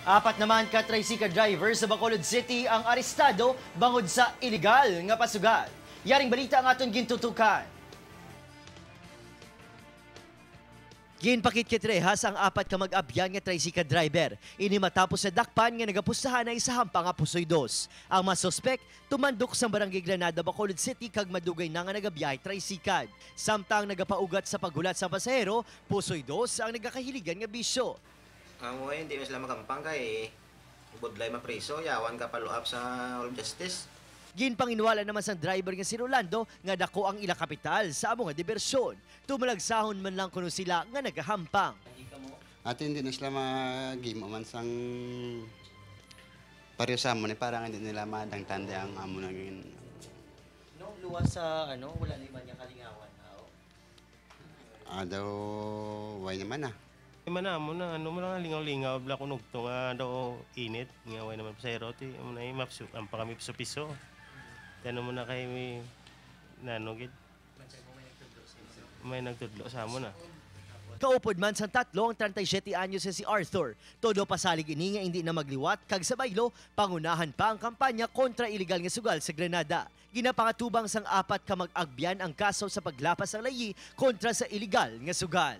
Apat naman ka tricycle driver sa Bacolod City ang arestado bangod sa ilegal nga pasugal. Yaring balita ang aton gintutukan. Ginpakit kitrehas ang apat ka mag-abyan nga tricycle driver. Ini matapos sa dakpan nga nagapustahan ay sa hampang nga Pusoy 2. Ang mga sospek tumandok sa Barangay Granada, Bacolod City kag madugay na nga nagabiyahe tricycle. Samtang nagapaugat sa paghulat sa pasahero, Pusoy 2 ang nagakahiligan nga bisyo. Ang hindi mo sila magampang kay budlay mapriso, yawan ka follow up sa All Justice. Ginpanginwala naman sa driver nga si Rolando nga dako ang ila kapital sa amo nga diversyon. Tumalagsahon man lang kuno sila nga nagahampang. At hindi na sila mag-game man sang pareho sa amo ni parang hindi nila madangtande ang amo na gin. No, luwas sa wala naman niya kalingawan. Daw way naman Mana mo na mo lang lingaw-lingaw bla kunog to nga daw init nga way naman pasayro ti mo na mapsu ang pangami piso. Tano mo na kay may nanogit. May nagtudlo sa amo na. Kaupod man sa tatlo ang 37 anyos si Arthur. Todo pasalig ini nga hindi na magliwat kag sa baylo pangunahan pa ang kampanya kontra ilegal nga sugal sa Granada. Ginapangatubang sang apat ka mag-agbian ang kaso sa paglapas ng layi kontra sa ilegal nga sugal.